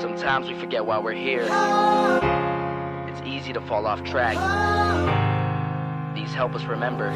Sometimes we forget why we're here. It's easy to fall off track. These help us remember.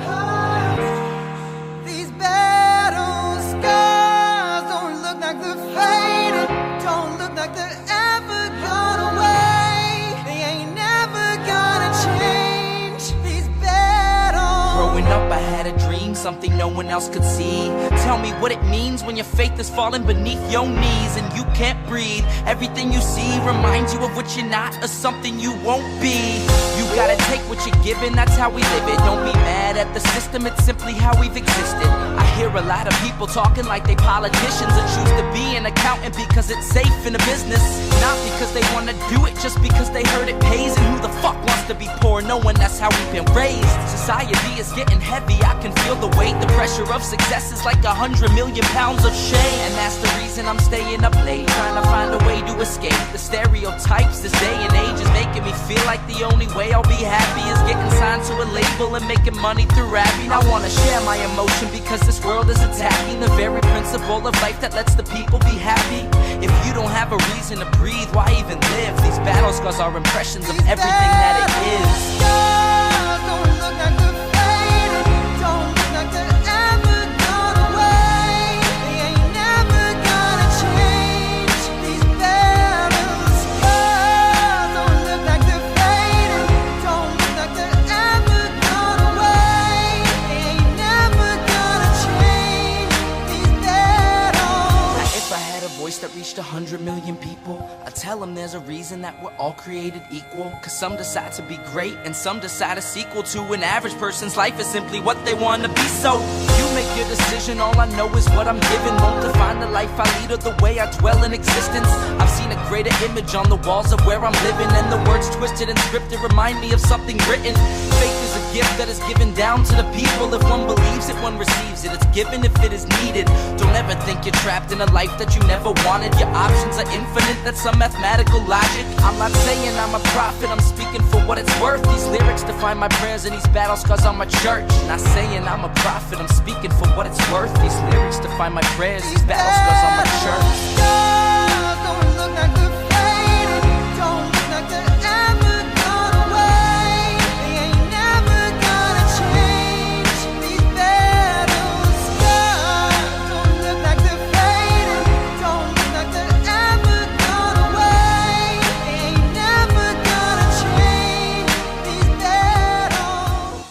These battle scars don't look like they're faded, don't look like they're ever gone away. They ain't never gonna change. These battles. Growing up I had a dream, something no one else could see. Tell me what it means when your faith is falling beneath your knees and you can't breathe. Everything you see reminds you of what you're not or something you won't be. You gotta take what you're given, that's how we live it. Don't be mad at the system, it's simply how we've existed. I hear a lot of people talking like they politicians and choose to be an accountant because it's safe in the business. Not because they wanna do it, just because they heard it pays. And who the fuck wants to be poor knowing that's how we've been raised? Society is getting heavy, I can feel the weight. The pressure of success is like 100 million pounds of shame. And that's the reason I'm staying up late, trying to find a way to escape the stereotypes this day and age is making me feel like the only way I'll be happy is getting signed to a label and making money through rapping. I wanna share my emotion because this world is attacking the very principle of life that lets the people be happy. If you don't have a reason to breathe, why even live? These battle scars are impressions of everything that it is. Scars don't look like they're faded, don't look like they're ever gone away. They ain't never gonna change. These battle scars don't look like they're faded, don't look like they're ever gone away. They ain't never gonna change. These battles. Now, if I had a voice that reached 100 million people, I'd tell them there's a reason that we're all created equal. Cause some decide to be great and some decide a sequel to an average person's life is simply what they want to be. So you make your decision, all I know is what I'm given. Won't define the life I lead or the way I dwell in existence. I've seen a greater image on the walls of where I'm living, and the words twisted and scripted remind me of something written. Faith is a gift that is given down to the people. If one believes it, one receives it. It's given if it is needed. Don't ever think you're trapped in a life that you never wanted. Your options are infinite, that's some mathematical logic. I'm not saying I'm a prophet, I'm speaking for what it's worth. These lyrics define my prayers and these battle scars on my church. Not saying I'm a prophet, I'm speaking for what it's worth. These lyrics define my prayers, these battle scars on my church. Scars don't look like they're faded, don't look like they're ever gone away. They ain't never gonna change. These battle scars don't look like they're faded, don't look like they're ever gone away. They ain't never gonna change. These battles.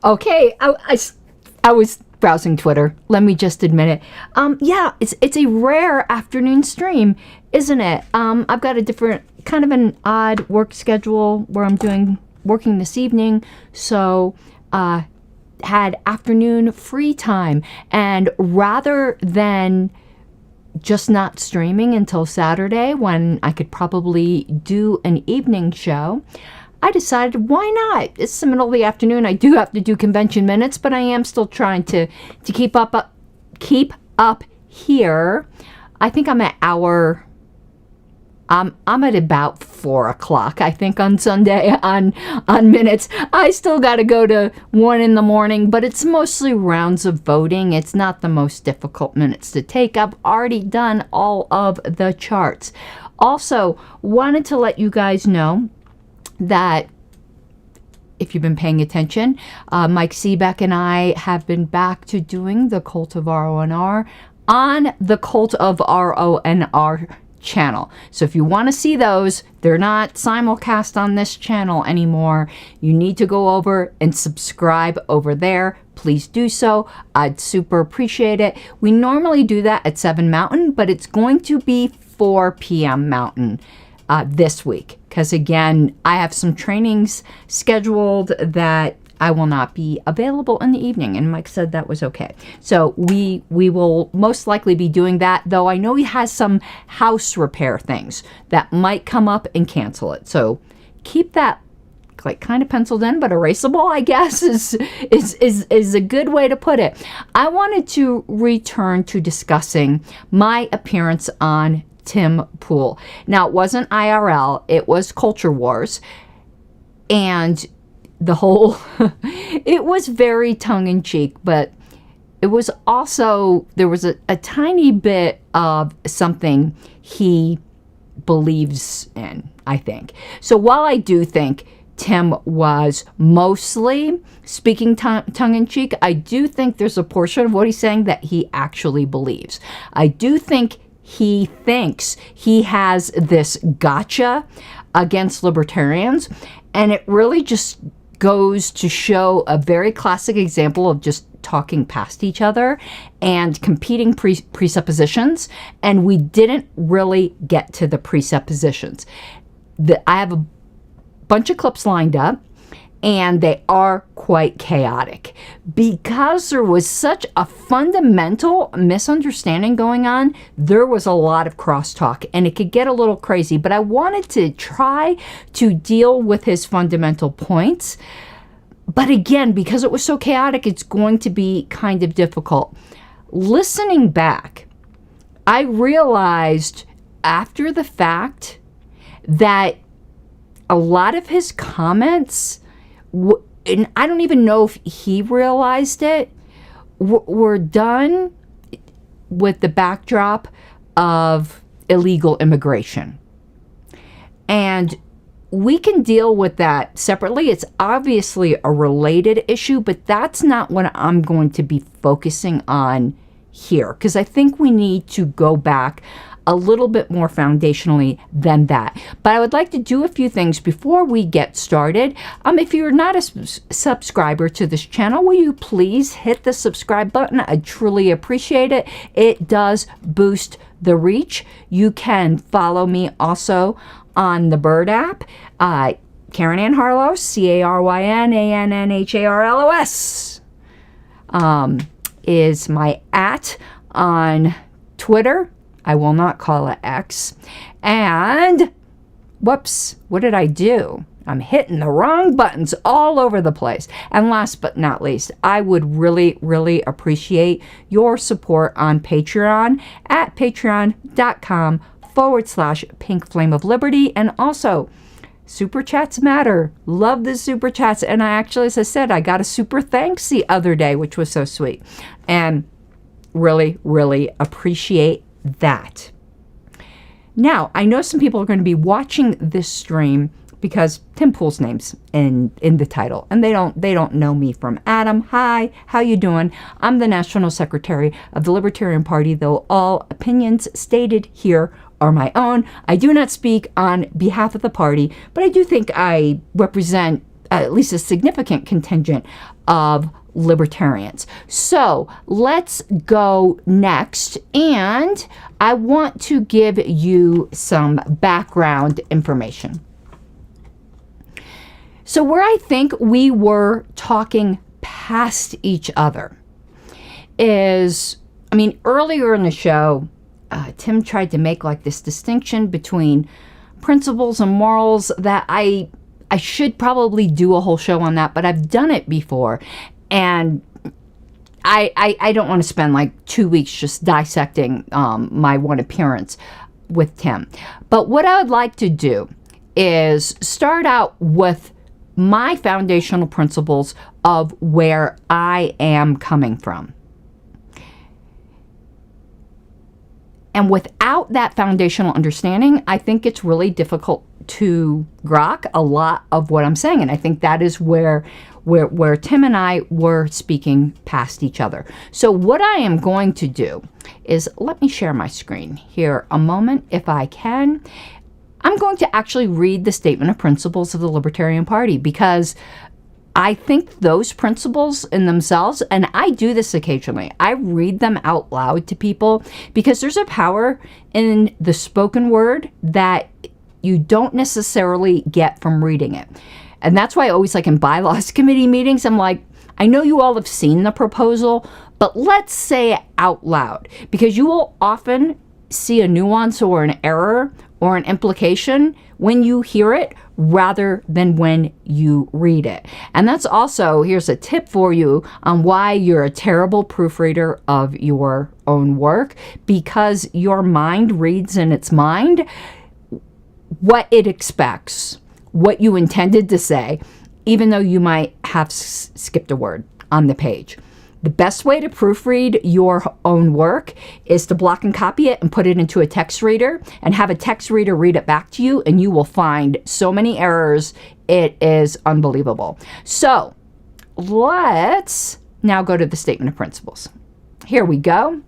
Okay, I was browsing Twitter. Let me just admit it. Yeah, it's a rare afternoon stream, isn't it? I've got a different, kind of an odd work schedule where I'm working this evening, so had afternoon free time, and rather than just not streaming until Saturday when I could probably do an evening show, I decided, why not? It's the middle of the afternoon. I do have to do convention minutes, but I am still trying to keep up here. I think I'm at I'm at about 4 o'clock, I think, on Sunday on minutes. I still got to go to 1 in the morning, but it's mostly rounds of voting. It's not the most difficult minutes to take. I've already done all of the charts. Also, wanted to let you guys know that if you've been paying attention, Mike Seebeck and I have been back to doing the Cult of RONR on the Cult of RONR channel. So if you want to see those, they're not simulcast on this channel anymore. You need to go over and subscribe over there. Please do so. I'd super appreciate it. We normally do that at 7 Mountain, but it's going to be 4 p.m. Mountain this week, because again, I have some trainings scheduled that I will not be available in the evening, and Mike said that was okay. So we will most likely be doing that, though I know he has some house repair things that might come up and cancel it. So keep that like kind of penciled in, but erasable, I guess, is a good way to put it. I wanted to return to discussing my appearance on Tim Pool. Now, it wasn't IRL, it was Culture Wars. And the whole, it was very tongue-in-cheek, but it was also, there was a tiny bit of something he believes in, I think. So while I do think Tim was mostly speaking tongue-in-cheek, I do think there's a portion of what he's saying that he actually believes. I do think he thinks he has this gotcha against libertarians, and it really just goes to show a very classic example of just talking past each other and competing presuppositions, and we didn't really get to the presuppositions. I have a bunch of clips lined up, and they are quite chaotic because there was such a fundamental misunderstanding going on. There was a lot of crosstalk, and it could get a little crazy, but I wanted to try to deal with his fundamental points. But again, because it was so chaotic, it's going to be kind of difficult. Listening back, I realized after the fact that a lot of his comments, and I don't even know if he realized it, were done with the backdrop of illegal immigration. And we can deal with that separately. It's obviously a related issue, but that's not what I'm going to be focusing on here, because I think we need to go back a little bit more foundationally than that. But I would like to do a few things before we get started. If you're not a subscriber to this channel, will you please hit the subscribe button? I truly appreciate it. It does boost the reach. You can follow me also on the Bird app. Karen Ann Harlos, CarynAnnHarlos, is my @ on Twitter. I will not call it X. And, whoops, what did I do? I'm hitting the wrong buttons all over the place. And last but not least, I would really, really appreciate your support on Patreon at patreon.com/Pink Flame of Liberty. And also, Super Chats matter. Love the Super Chats. And I actually, as I said, I got a super thanks the other day, which was so sweet. And really, really appreciate that. Now, I know some people are going to be watching this stream because Tim Pool's name's in the title, and they don't know me from Adam. Hi, how you doing? I'm the National Secretary of the Libertarian Party, though all opinions stated here are my own. I do not speak on behalf of the party, but I do think I represent at least a significant contingent of libertarians. So let's go next, and I want to give you some background information. So where I think we were talking past each other is, earlier in the show, Tim tried to make like this distinction between principles and morals that I should probably do a whole show on that, but I've done it before. And I don't want to spend like 2 weeks just dissecting my one appearance with Tim. But what I would like to do is start out with my foundational principles of where I am coming from. And without that foundational understanding, I think it's really difficult to grok a lot of what I'm saying. And I think that is where Tim and I were speaking past each other. So what I am going to do is, let me share my screen here a moment if I can. I'm going to actually read the Statement of Principles of the Libertarian Party, because I think those principles in themselves, and I do this occasionally, I read them out loud to people because there's a power in the spoken word that you don't necessarily get from reading it. And that's why I always, like in bylaws committee meetings, I'm like, I know you all have seen the proposal, but let's say it out loud, because you will often see a nuance or an error or an implication when you hear it rather than when you read it. And that's also, here's a tip for you on why you're a terrible proofreader of your own work, because your mind reads in its mind what it expects, what you intended to say, even though you might have skipped a word on the page. The best way to proofread your own work is to block and copy it and put it into a text reader and have a text reader read it back to you, and you will find so many errors. It is unbelievable. So let's now go to the statement of principles. Here we go.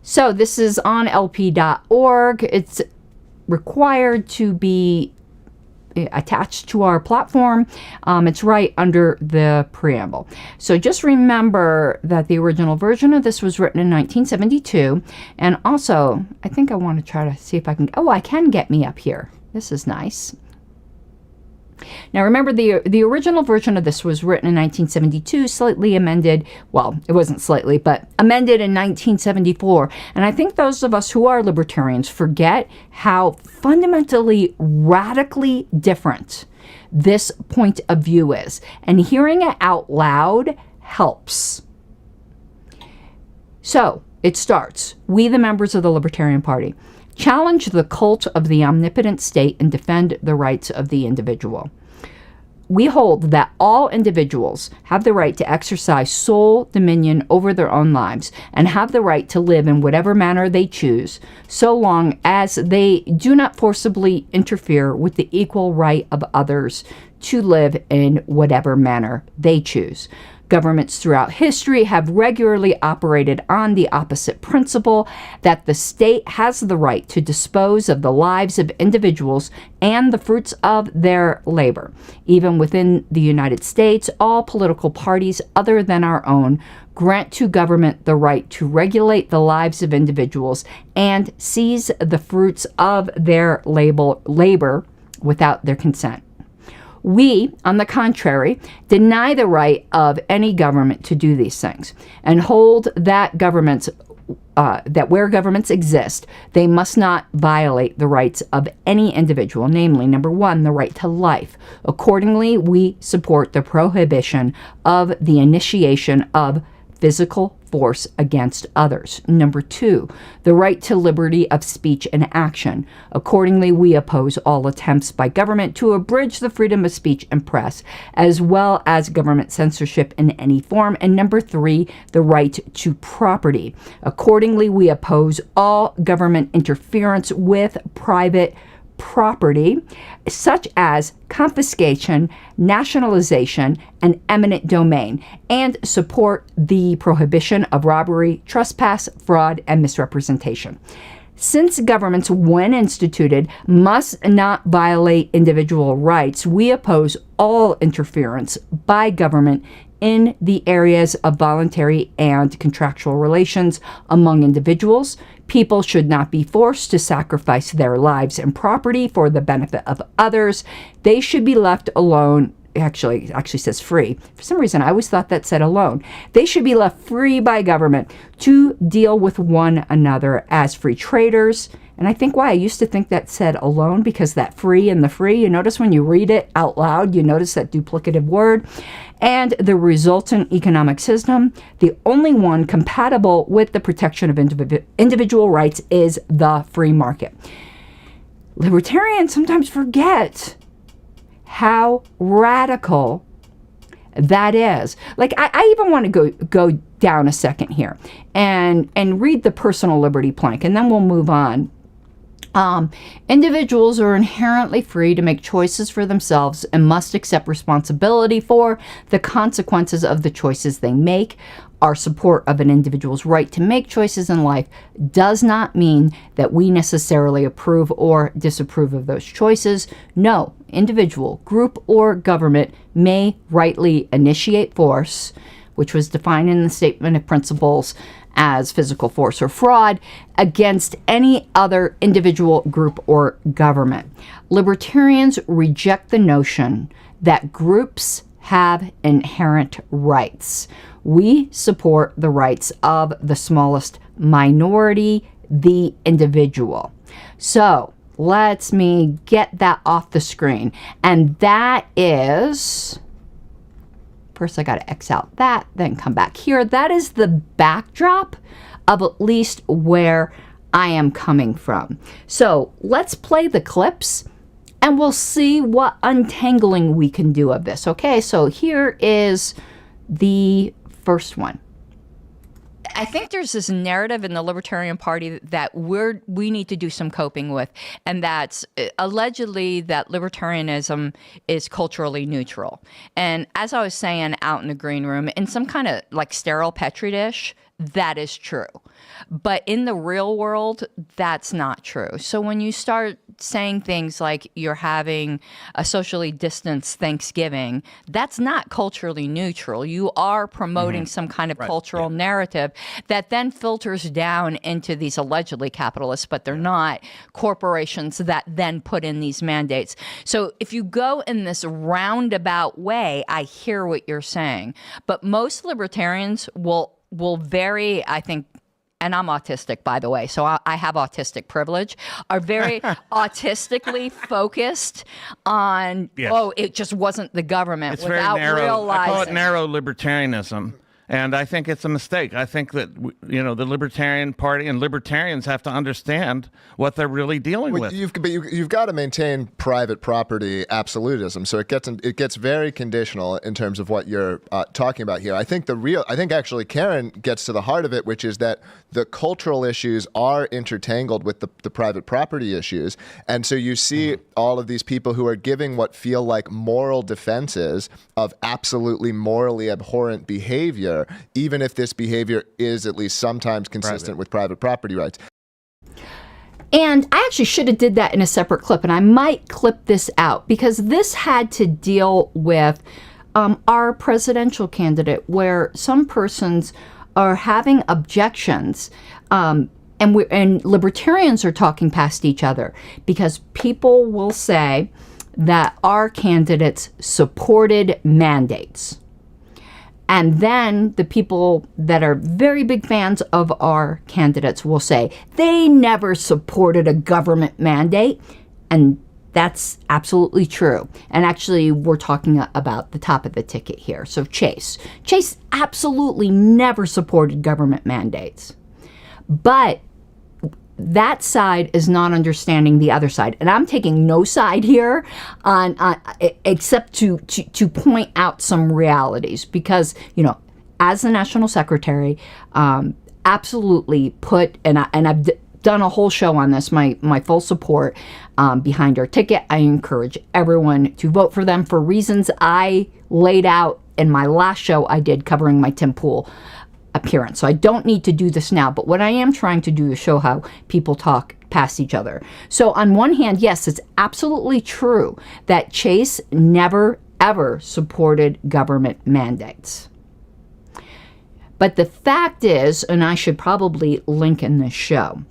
So this is on lp.org. It's required to be attached to our platform. It's right under the preamble. So just remember that the original version of this was written in 1972. And also, I think I want to try to see if I can, I can get me up here. This is nice. Now remember, the original version of this was written in 1972, slightly amended, well, it wasn't slightly, but amended in 1974. And I think those of us who are libertarians forget how fundamentally, radically different this point of view is. And hearing it out loud helps. So it starts, we the members of the Libertarian Party challenge the cult of the omnipotent state and defend the rights of the individual. We hold that all individuals have the right to exercise sole dominion over their own lives and have the right to live in whatever manner they choose, so long as they do not forcibly interfere with the equal right of others to live in whatever manner they choose. Governments throughout history have regularly operated on the opposite principle, that the state has the right to dispose of the lives of individuals and the fruits of their labor. Even within the United States, all political parties other than our own grant to government the right to regulate the lives of individuals and seize the fruits of their labor without their consent. We, on the contrary, deny the right of any government to do these things and hold that that where governments exist, they must not violate the rights of any individual, namely, number one, the right to life. Accordingly, we support the prohibition of the initiation of physical force against others. Number two, the right to liberty of speech and action. Accordingly, we oppose all attempts by government to abridge the freedom of speech and press, as well as government censorship in any form. And number three, the right to property. Accordingly, we oppose all government interference with private property, such as confiscation, nationalization, and eminent domain, and support the prohibition of robbery, trespass, fraud, and misrepresentation. Since governments, when instituted, must not violate individual rights, we oppose all interference by government in the areas of voluntary and contractual relations among individuals. People should not be forced to sacrifice their lives and property for the benefit of others. They should be left alone. Actually says free. For some reason, I always thought that said alone. They should be left free by government to deal with one another as free traders. And I think why I used to think that said alone, because that free and the free, you notice when you read it out loud, you notice that duplicative word. And the resultant economic system, the only one compatible with the protection of individual rights, is the free market. Libertarians sometimes forget how radical that is. Like, I even want to go down a second here and read the personal liberty plank, and then we'll move on. Individuals are inherently free to make choices for themselves and must accept responsibility for the consequences of the choices they make. Our support of an individual's right to make choices in life does not mean that we necessarily approve or disapprove of those choices. No individual, group, or government may rightly initiate force, which was defined in the Statement of Principles as physical force or fraud, against any other individual, group, or government. Libertarians reject the notion that groups have inherent rights. We support the rights of the smallest minority, the individual. So, Let me get that off the screen. And that is, first I got to X out that, then come back here. That is the backdrop of at least where I am coming from. So let's play the clips and we'll see what untangling we can do of this. Okay, so here is the first one. I think there's this narrative in the Libertarian Party that we need to do some coping with, and that's allegedly that libertarianism is culturally neutral. And as I was saying out in the green room, in some kind of like sterile petri dish, that is true. But in the real world, that's not true. So when you start saying things like you're having a socially distanced Thanksgiving, that's not culturally neutral. You are promoting some kind of cultural narrative that then filters down into these allegedly capitalists, but they're not, corporations that then put in these mandates. So if you go in this roundabout way, I hear what you're saying. But most libertarians will very, I think, and I'm autistic, by the way, so I have autistic privilege, are very autistically focused on, it just wasn't the government, it's without very narrow. realizing. I call it narrow libertarianism. And I think it's a mistake. I think that, the Libertarian Party and libertarians have to understand what they're really dealing with. You've got to maintain private property absolutism. So it gets very conditional in terms of what you're talking about here. I think actually Karen gets to the heart of it, which is that the cultural issues are intertangled with the private property issues. And so you see all of these people who are giving what feel like moral defenses of absolutely morally abhorrent behavior, even if this behavior is at least sometimes consistent with private property rights. And I actually should have did that in a separate clip, and I might clip this out because this had to deal with our presidential candidate, where some persons are having objections, and libertarians are talking past each other because people will say that our candidates supported mandates. And then the people that are very big fans of our candidates will say they never supported a government mandate. And that's absolutely true. And actually, we're talking about the top of the ticket here. So Chase absolutely never supported government mandates. But that side is not understanding the other side, and I'm taking no side here on except to point out some realities, because as the national secretary, absolutely put, and I've done a whole show on this, my full support behind our ticket. I encourage everyone to vote for them for reasons I laid out in my last show I did covering my Tim Pool appearance. So I don't need to do this now, but what I am trying to do is show how people talk past each other. So on one hand, yes, it's absolutely true that Chase never, ever supported government mandates. But the fact is, and I should probably link in this show,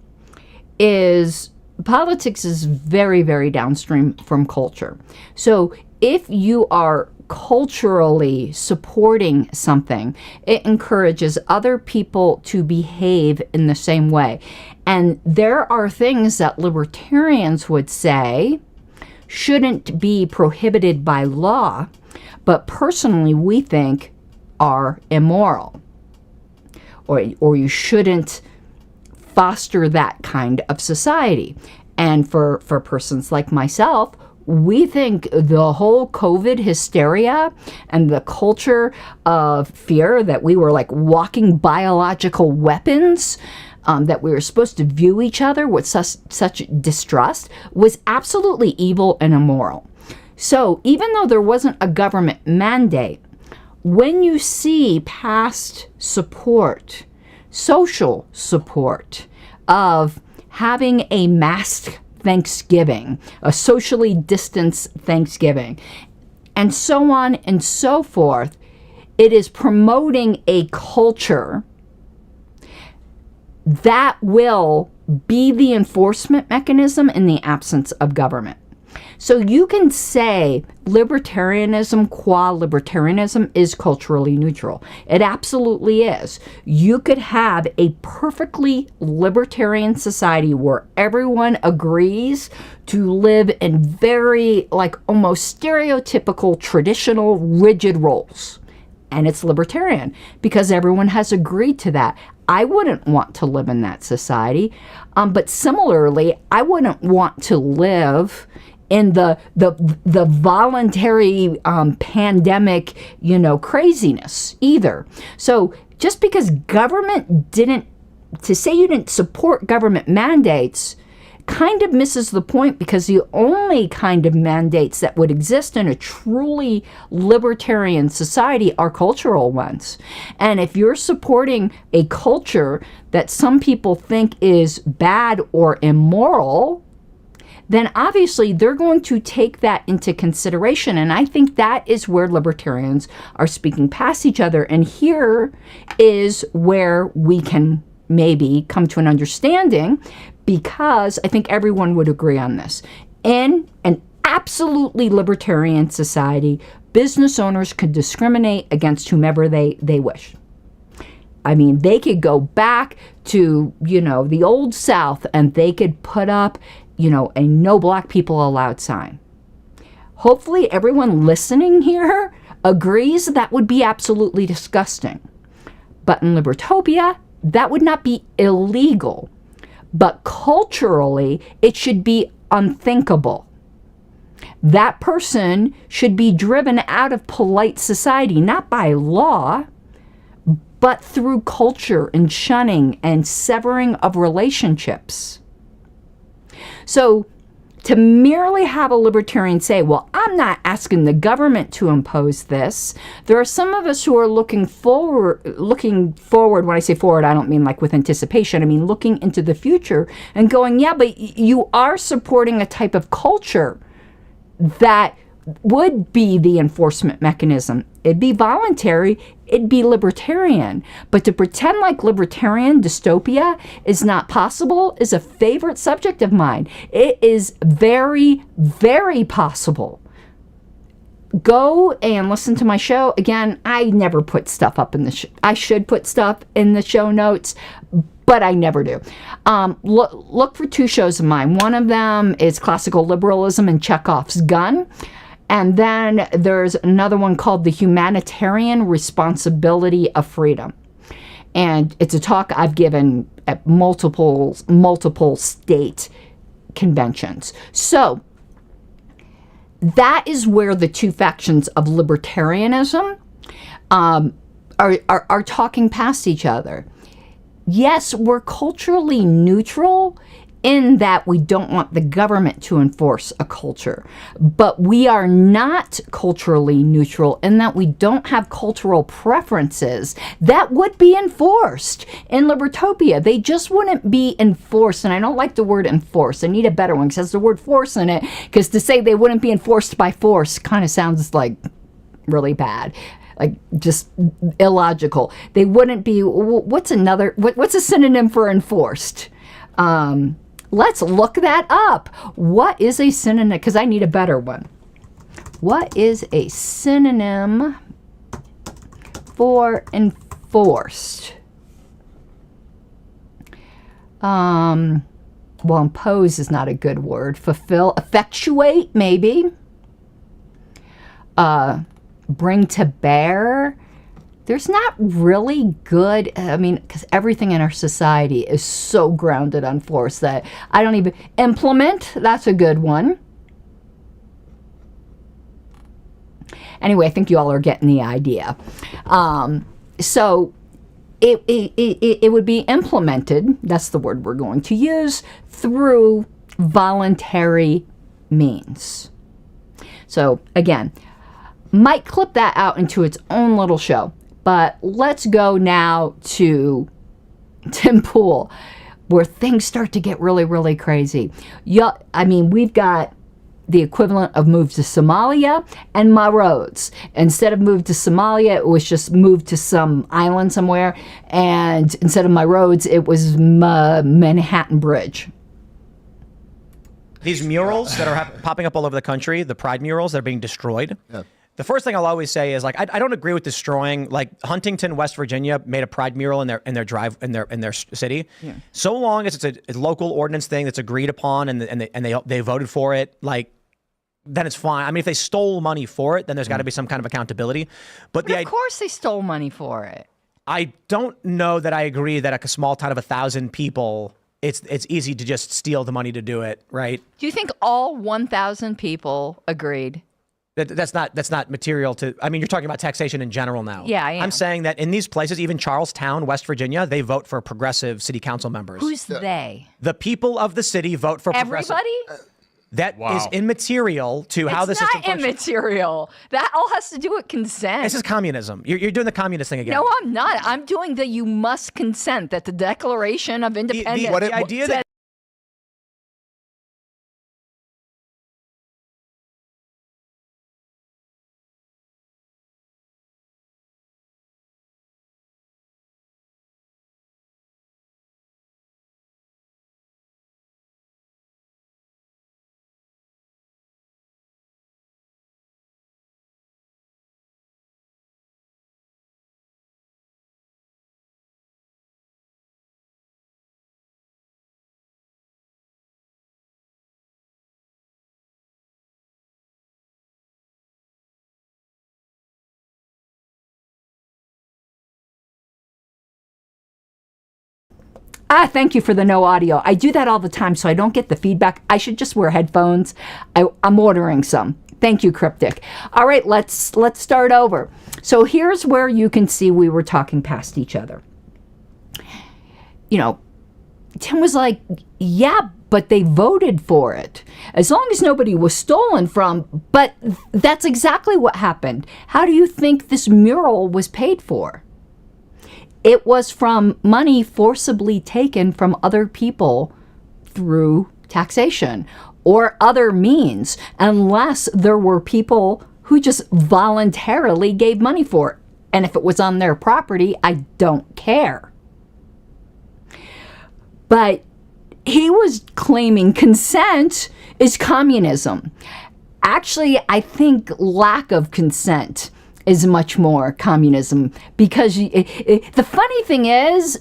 is politics is very, very downstream from culture. So if you are culturally supporting something, it encourages other people to behave in the same way. And there are things that libertarians would say shouldn't be prohibited by law, but personally we think are immoral. Or you shouldn't foster that kind of society. And for persons like myself, we think the whole COVID hysteria and the culture of fear that we were like walking biological weapons, that we were supposed to view each other with such distrust, was absolutely evil and immoral. So even though there wasn't a government mandate, when you see past support, social support of having a masked Thanksgiving, a socially distanced Thanksgiving, and so on and so forth, it is promoting a culture that will be the enforcement mechanism in the absence of government. So you can say libertarianism qua libertarianism is culturally neutral. It absolutely is. You could have a perfectly libertarian society where everyone agrees to live in very, like, almost stereotypical, traditional, rigid roles. And it's libertarian because everyone has agreed to that. I wouldn't want to live in that society. But similarly, I wouldn't want to live in the voluntary pandemic, craziness either. So just because government to say you didn't support government mandates kind of misses the point, because the only kind of mandates that would exist in a truly libertarian society are cultural ones. And if you're supporting a culture that some people think is bad or immoral, then obviously they're going to take that into consideration. And I think that is where libertarians are speaking past each other. And here is where we can maybe come to an understanding, because I think everyone would agree on this. In an absolutely libertarian society, business owners could discriminate against whomever they wish. I mean, they could go back to, the old South, and they could put up, a no black people allowed sign. Hopefully everyone listening here agrees that would be absolutely disgusting. But in Libertopia, that would not be illegal. But culturally, it should be unthinkable. That person should be driven out of polite society, not by law, but through culture and shunning and severing of relationships. So to merely have a libertarian say, well, I'm not asking the government to impose this. There are some of us who are looking forward. When I say forward, I don't mean like with anticipation. I mean looking into the future and going, yeah, but you are supporting a type of culture that would be the enforcement mechanism. It'd be voluntary, it'd be libertarian. But to pretend like libertarian dystopia is not possible is a favorite subject of mine. It is very, very possible. Go and listen to my show. Again, I never put stuff up in the I should put stuff in the show notes, but I never do. Look for 2 shows of mine. One of them is Classical Liberalism and Chekhov's Gun. And then there's another one called The Humanitarian Responsibility of Freedom. And it's a talk I've given at multiple state conventions. So that is where the 2 factions of libertarianism are talking past each other. Yes, we're culturally neutral in that we don't want the government to enforce a culture. But we are not culturally neutral in that we don't have cultural preferences that would be enforced in Libertopia. They just wouldn't be enforced. And I don't like the word enforce. I need a better one because it has the word force in it. Because to say they wouldn't be enforced by force kind of sounds like really bad. Like just illogical. They wouldn't be, what's a synonym for enforced? Let's look that up. What is a synonym? Because I need a better one. What is a synonym for enforced? Well, impose is not a good word. Fulfill, effectuate, maybe. Bring to bear. There's not really good, because everything in our society is so grounded on force that I don't even, implement, that's a good one. Anyway, I think you all are getting the idea. So it would be implemented, that's the word we're going to use, through voluntary means. So again, might clip that out into its own little show. But let's go now to Tim Pool, where things start to get really, really crazy. Yeah, we've got the equivalent of move to Somalia and my roads. Instead of move to Somalia, it was just move to some island somewhere. And instead of my roads, it was Manhattan Bridge. these murals that are popping up all over the country, the pride murals that are being destroyed. Yeah. The first thing I'll always say is, like, I don't agree with destroying. Like, Huntington, West Virginia made a pride mural in their city. Yeah. So long as it's a local ordinance thing that's agreed upon and they voted for it, like, then it's fine. I mean, if they stole money for it, then there's got to be some kind of accountability. But of course they stole money for it. I don't know that I agree that a small town of 1,000 people, it's easy to just steal the money to do it, right? Do you think all 1,000 people agreed? That's not material to. I mean, you're talking about taxation in general now. Yeah, I am. I'm saying that in these places, even Charlestown, West Virginia, they vote for progressive city council members. Who's they? The people of the city vote for progressive. Everybody? That is immaterial to how the system functions. It's not immaterial. That all has to do with consent. This is communism. You're doing the communist thing again. No, I'm not. I'm doing the you must consent, that the Declaration of Independence. The idea that Thank you for the no audio. I do that all the time so I don't get the feedback. I should just wear headphones. I'm ordering some. Thank you, Cryptic. All right, let's start over. So here's where you can see we were talking past each other. You know, Tim was like, yeah, but they voted for it. As long as nobody was stolen from, but that's exactly what happened. How do you think this mural was paid for? It was from money forcibly taken from other people through taxation or other means, unless there were people who just voluntarily gave money for it. And if it was on their property, I don't care. But he was claiming consent is communism. Actually, I think lack of consent is much more communism, because the funny thing is,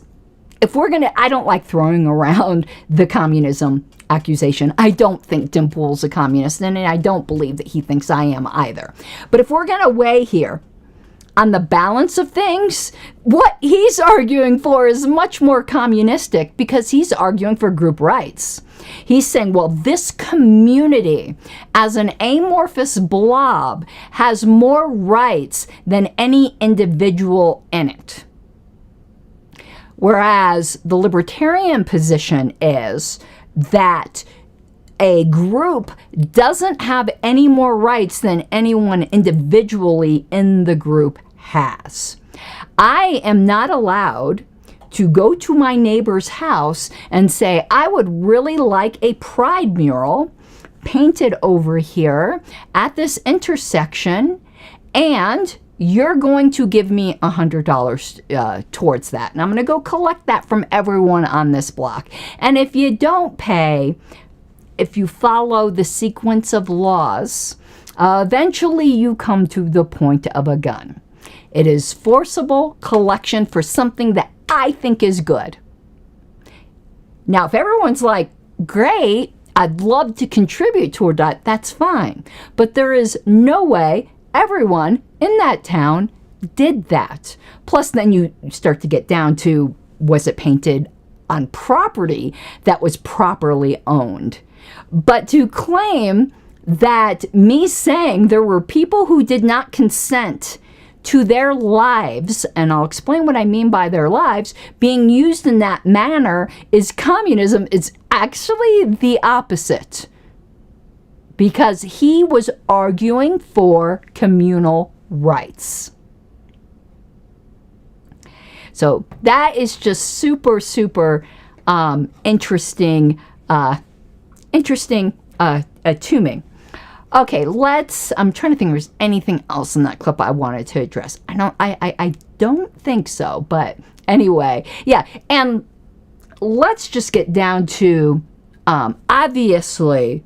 if we're gonna, I don't like throwing around the communism accusation. I don't think Tim Pool's a communist, and I don't believe that he thinks I am either. But if we're gonna weigh here on the balance of things, what he's arguing for is much more communistic, because he's arguing for group rights. He's saying, well, this community as an amorphous blob has more rights than any individual in it. Whereas the libertarian position is that a group doesn't have any more rights than anyone individually in the group has. I am not allowed to go to my neighbor's house and say, I would really like a pride mural painted over here at this intersection, and you're going to give me $100 towards that. And I'm going to go collect that from everyone on this block. And if you don't pay, if you follow the sequence of laws, eventually you come to the point of a gun. It is forcible collection for something that I think is good. Now, if everyone's like, great, I'd love to contribute toward that, that's fine. But there is no way everyone in that town did that. Plus, then you start to get down to, was it painted on property that was properly owned? But to claim that me saying there were people who did not consent to their lives, and I'll explain what I mean by their lives, being used in that manner is communism, is actually the opposite. Because he was arguing for communal rights. So that is just super, super interesting to me. Okay, I'm trying to think if there's anything else in that clip I wanted to address. I don't think so, but anyway, yeah. And let's just get down to, obviously,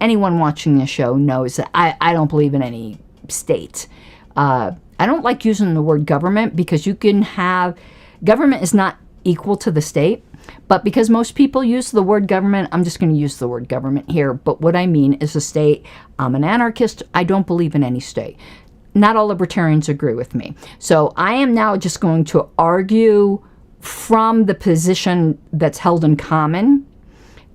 anyone watching this show knows that I don't believe in any state. I don't like using the word government because you can have, government is not equal to the state, but because most people use the word government, I'm just going to use the word government here. But what I mean is a state. I'm an anarchist. I don't believe in any state. Not all libertarians agree with me. So I am now just going to argue from the position that's held in common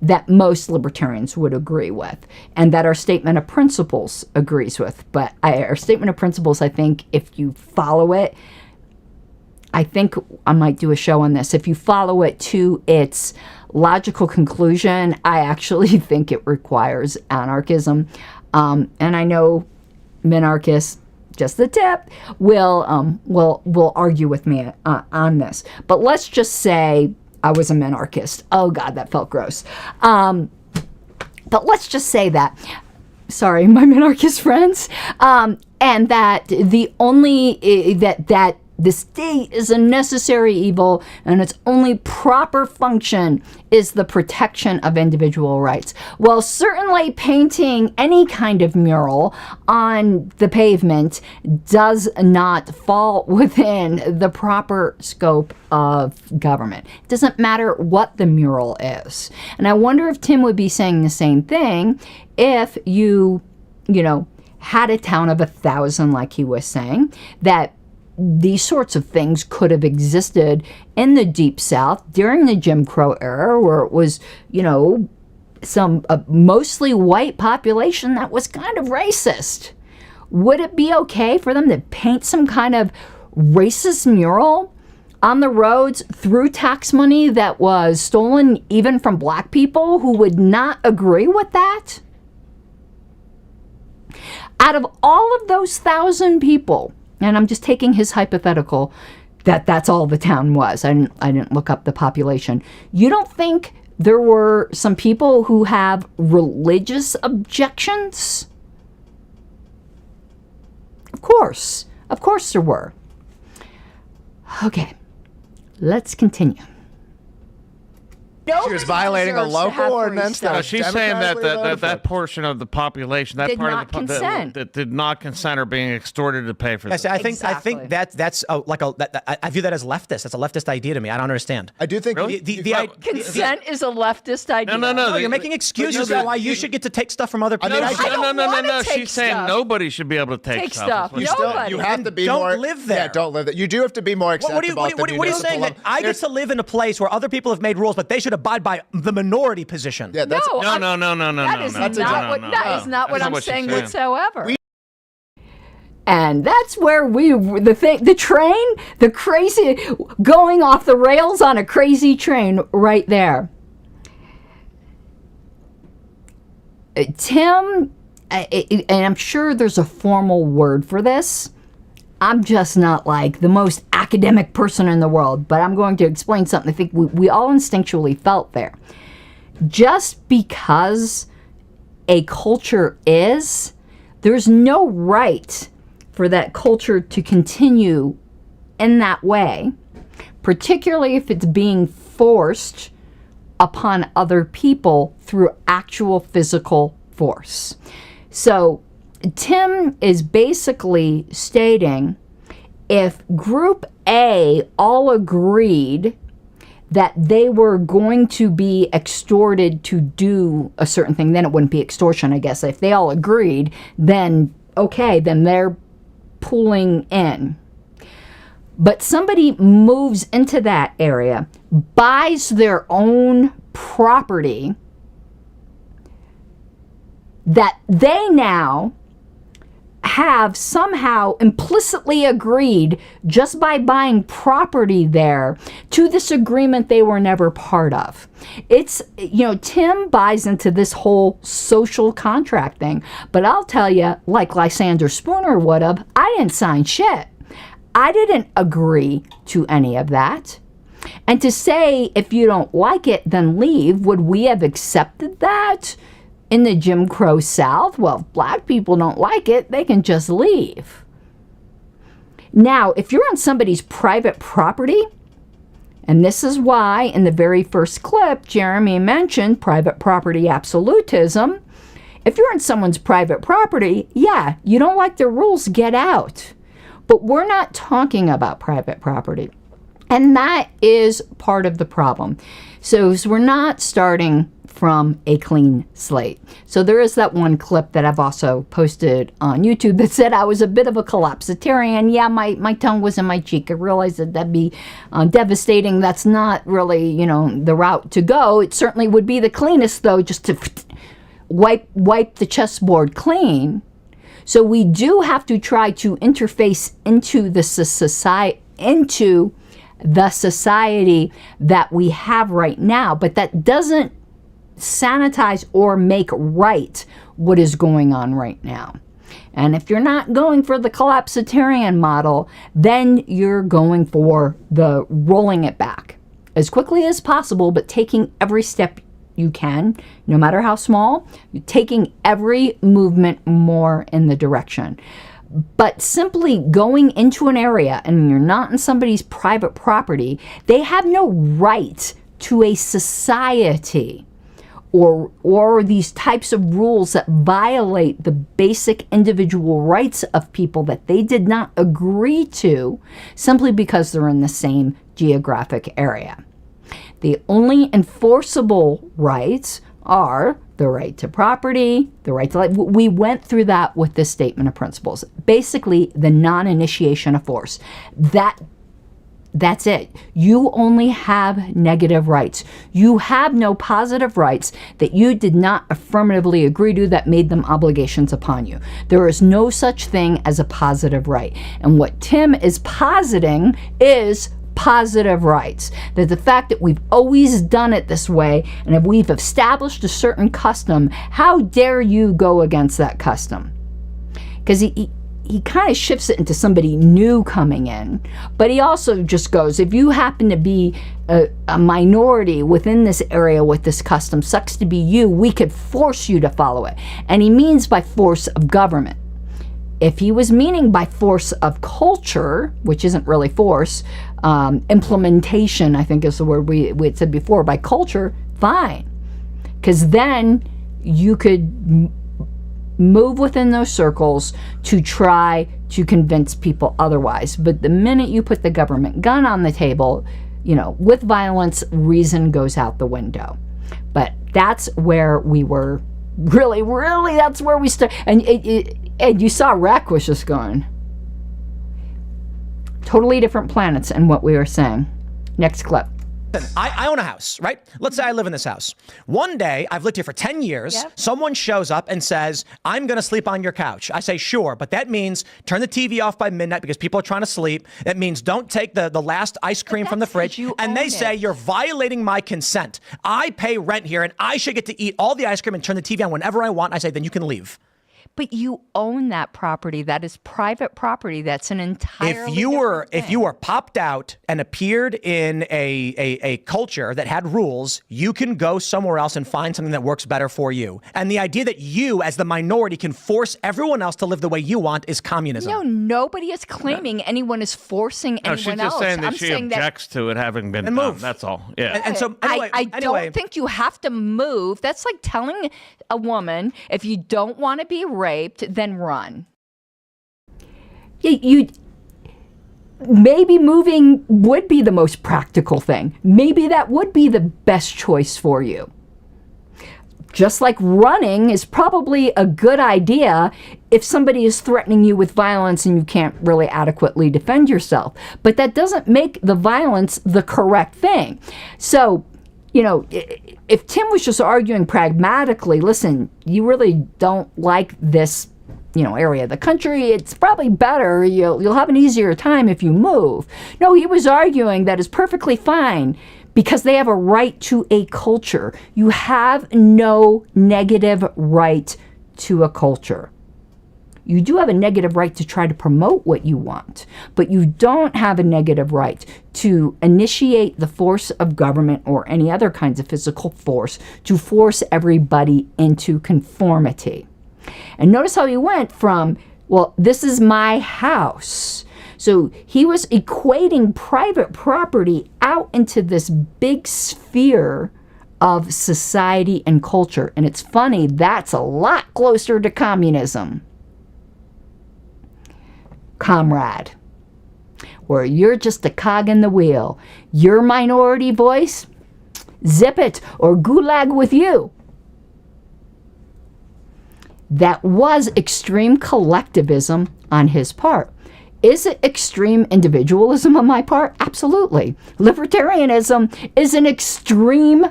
that most libertarians would agree with, and that our statement of principles agrees with. But our statement of principles, I think, if you follow it, I think I might do a show on this. If you follow it to its logical conclusion, I actually think it requires anarchism. And I know minarchists, just the tip, will argue with me on this. But let's just say I was a minarchist. Oh God, that felt gross. But let's just say that. Sorry, my minarchist friends. And that the only that the state is a necessary evil, and its only proper function is the protection of individual rights. Well, certainly painting any kind of mural on the pavement does not fall within the proper scope of government. It doesn't matter what the mural is. And I wonder if Tim would be saying the same thing if you had a town of 1,000, like he was saying, that these sorts of things could have existed in the Deep South during the Jim Crow era, where it was, some mostly white population that was kind of racist. Would it be okay for them to paint some kind of racist mural on the roads through tax money that was stolen even from black people who would not agree with that? Out of all of those 1,000 people, and I'm just taking his hypothetical that's all the town was. I didn't look up the population. You don't think there were some people who have religious objections? Of course there were. Okay, let's continue. She was violating a local ordinance. No, she's saying that portion of the population, that Did part not of the consent. that did not consent, are being extorted to pay for this. I think Exactly. that's I view that as leftist. That's a leftist idea to me. I don't understand. I do think Really? Consent is a leftist idea. No, you're making excuses for why you should get to take stuff from other people. mean, I don't wanna take She's saying stuff. nobody should be able to take Take stuff. stuff. you Nobody. have to be Don't more. live there. Yeah, don't live there. You do have to be more acceptable. What are you saying? That I get to live in a place where other people have made rules, but they should abide by the minority position? Yeah, that's No. That is not what I'm saying she's whatsoever. And that's where the train, the crazy, going off the rails on a crazy train right there. Tim, and I'm sure there's a formal word for this. I'm just not like the most academic person in the world, but I'm going to explain something I think we all instinctually felt there. Just because a culture is, there's no right for that culture to continue in that way, particularly if it's being forced upon other people through actual physical force. So Tim is basically stating if Group A all agreed that they were going to be extorted to do a certain thing, then it wouldn't be extortion, I guess. If they all agreed, then okay, then they're pulling in. But somebody moves into that area, buys their own property that they now have somehow implicitly agreed just by buying property there to this agreement they were never part of. It's, Tim buys into this whole social contract thing, but I'll tell you, like Lysander Spooner would have, I didn't sign shit. I didn't agree to any of that. And to say, if you don't like it, then leave, would we have accepted that? In the Jim Crow South, well, if black people don't like it, they can just leave. Now, if you're on somebody's private property, and this is why in the very first clip, Jeremy mentioned private property absolutism, If you're in someone's private property, yeah, you don't like their rules, get out. But we're not talking about private property. And that is part of the problem. So we're not starting from a clean slate. So there is that one clip that I've also posted on YouTube that said I was a bit of a collapsitarian. Yeah, my tongue was in my cheek. I realized that that'd be devastating. That's not really, the route to go. It certainly would be the cleanest, though, just to wipe the chessboard clean. So we do have to try to interface into the society that we have right now, but that doesn't sanitize or make right what is going on right now. And if you're not going for the collapsitarian model, then you're going for the rolling it back as quickly as possible, but taking every step you can, no matter how small, you're taking every movement more in the direction. But simply going into an area and you're not in somebody's private property, they have no right to a society or these types of rules that violate the basic individual rights of people that they did not agree to simply because they're in the same geographic area. The only enforceable rights are the right to property, the right to life. We went through that with this statement of principles. Basically, the non-initiation of force. That's it. You only have negative rights. You have no positive rights that you did not affirmatively agree to that made them obligations upon you. There is no such thing as a positive right. And what Tim is positing is positive rights. That the fact that we've always done it this way, and if we've established a certain custom, how dare you go against that custom? Because he kind of shifts it into somebody new coming in, but he also just goes, if you happen to be a minority within this area with this custom, sucks to be you, we could force you to follow it. And he means by force of government. If he was meaning by force of culture, which isn't really force, implementation, I think is the word we had said before, by culture, fine. Because then you could move within those circles to try to convince people otherwise. But the minute you put the government gun on the table, with violence, reason goes out the window. But that's where we were really, that's where we start. And you saw Rack was just going. Totally different planets in what we were saying. Next clip. I own a house, right? Let's say I live in this house. One day, I've lived here for 10 years. Yep. Someone shows up and says, I'm going to sleep on your couch. I say, sure, but that means turn the TV off by midnight because people are trying to sleep. It means don't take the last ice cream from the fridge. And they say, you're violating my consent. I pay rent here and I should get to eat all the ice cream and turn the TV on whenever I want. I say, then you can leave. But you own that property. That is private property. That's an entirely if you were popped out and appeared in a culture that had rules, you can go somewhere else and find something that works better for you. And the idea that you, as the minority, can force everyone else to live the way you want is communism. No, nobody is claiming anyone is forcing anyone else. She's just saying that she objects to it having been done. Move. That's all. Yeah. And so anyway, I don't think you have to move. That's like telling a woman, if you don't want to be raped, then run. You maybe moving would be the most practical thing. Maybe that would be the best choice for you. Just like running is probably a good idea if somebody is threatening you with violence and you can't really adequately defend yourself. But that doesn't make the violence the correct thing. So, if Tim was just arguing pragmatically, listen, you really don't like this, area of the country, it's probably better, you'll have an easier time if you move. No, he was arguing that is perfectly fine because they have a right to a culture. You have no negative right to a culture. You do have a negative right to try to promote what you want, but you don't have a negative right to initiate the force of government or any other kinds of physical force to force everybody into conformity. And notice how he went from, well, this is my house. So he was equating private property out into this big sphere of society and culture. And it's funny, that's a lot closer to communism, comrade, where you're just a cog in the wheel. Your minority voice, zip it or gulag with you. That was extreme collectivism on his part. Is it extreme individualism on my part? Absolutely. Libertarianism is an extreme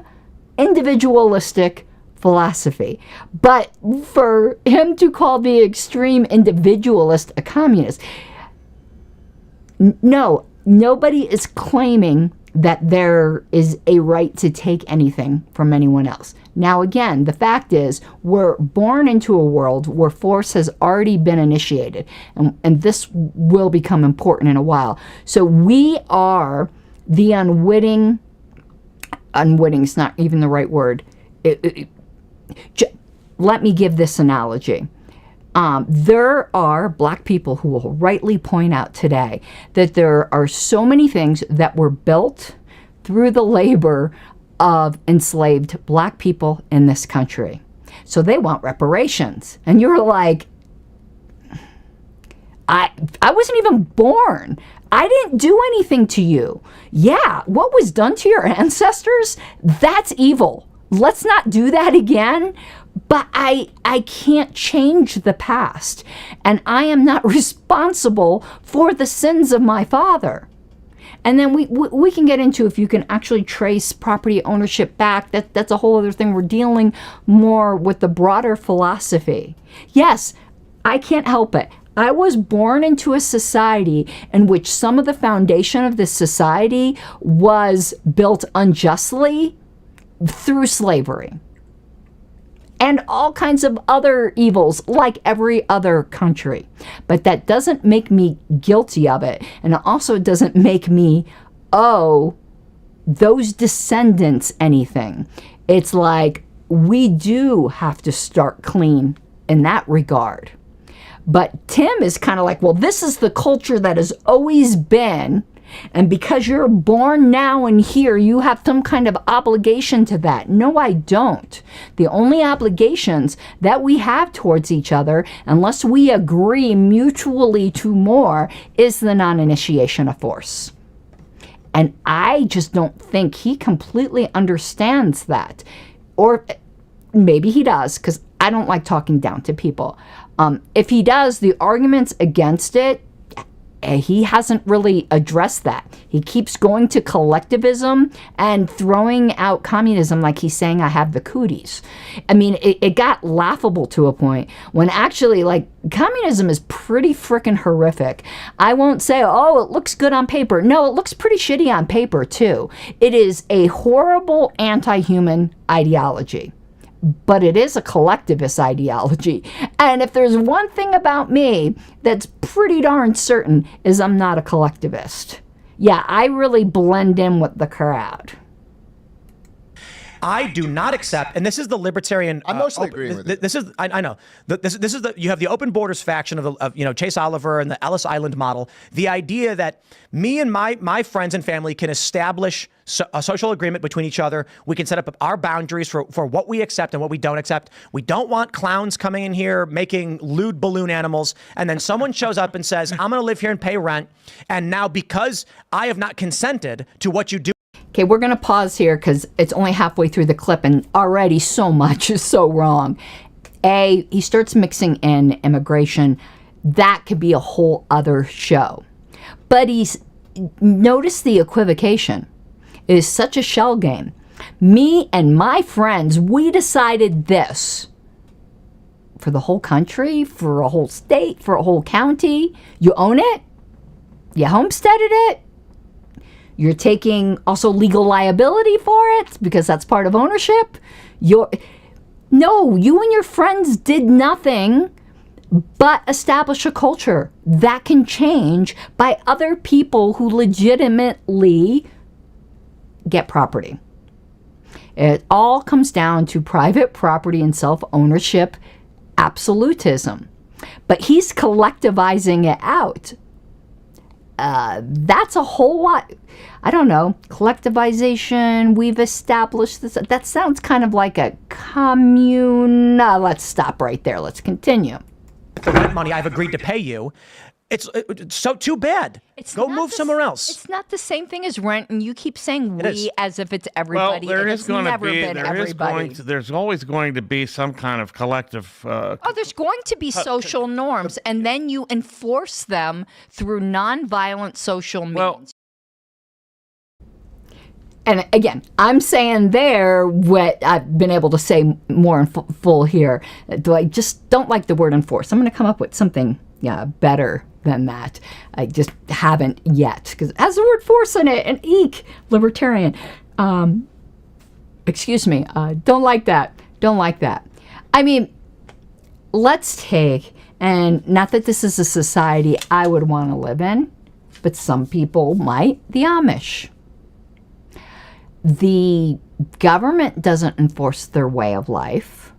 individualistic philosophy. But for him to call the extreme individualist a communist, no, nobody is claiming that there is a right to take anything from anyone else. Now again, the fact is we're born into a world where force has already been initiated, and this will become important in a while. So we are the unwitting's not even the right word. Let me give this analogy. There are black people who will rightly point out today that there are so many things that were built through the labor of enslaved black people in this country. So they want reparations. And you're like, I wasn't even born. I didn't do anything to you. Yeah, what was done to your ancestors, that's evil. Let's not do that again. But I can't change the past. And I am not responsible for the sins of my father. And then we can get into if you can actually trace property ownership back. That's a whole other thing. We're dealing more with the broader philosophy. Yes, I can't help it. I was born into a society in which some of the foundation of this society was built unjustly through slavery and all kinds of other evils like every other country. But that doesn't make me guilty of it. And it also doesn't make me owe those descendants anything. It's like we do have to start clean in that regard. But Tim is kind of like, well, this is the culture that has always been. And because you're born now and here, you have some kind of obligation to that. No, I don't. The only obligations that we have towards each other, unless we agree mutually to more, is the non-initiation of force. And I just don't think he completely understands that. Or maybe he does, because I don't like talking down to people. If he does, the arguments against it, he hasn't really addressed that. He keeps going to collectivism and throwing out communism like he's saying I have the cooties. I mean, it got laughable to a point when actually, like, communism is pretty freaking horrific. I won't say, oh, it looks good on paper. No, it looks pretty shitty on paper too. It is a horrible anti-human ideology. But it is a collectivist ideology. And if there's one thing about me that's pretty darn certain is I'm not a collectivist. Yeah, I really blend in with the crowd. I do not accept, and this is the libertarian. I'm mostly agreeing with you. This is, I know. This is the, you have the open borders faction of Chase Oliver and the Ellis Island model. The idea that me and my friends and family can establish a social agreement between each other. We can set up our boundaries for what we accept and what we don't accept. We don't want clowns coming in here making lewd balloon animals. And then someone shows up and says, I'm going to live here and pay rent. And now because I have not consented to what you do. Okay, we're going to pause here because it's only halfway through the clip and already so much is so wrong. He starts mixing in immigration. That could be a whole other show. But notice the equivocation. It is such a shell game. Me and my friends, we decided this. For the whole country, for a whole state, for a whole county. You own it? You homesteaded it? You're taking also legal liability for it because that's part of ownership. No, you and your friends did nothing but establish a culture that can change by other people who legitimately get property. It all comes down to private property and self-ownership absolutism. But he's collectivizing it out. that's a whole lot. I don't know, collectivization, we've established this. That sounds kind of like a commune. Let's stop right there. Let's continue. The rent money I've agreed to pay you. It's so too bad. Go move somewhere else. It's not the same thing as rent, and you keep saying we as if it's everybody. Well, there's always going to be some kind of collective. There's going to be social norms, and then you enforce them through nonviolent social means. Well, and again, I'm saying there what I've been able to say more in full here. I just don't like the word enforce. I'm going to come up with something better than that. I just haven't yet, because it has the word force in it, and eek, libertarian. Excuse me, don't like that. I mean, let's take, and not that this is a society I would want to live in, but some people might, the Amish. The government doesn't enforce their way of life,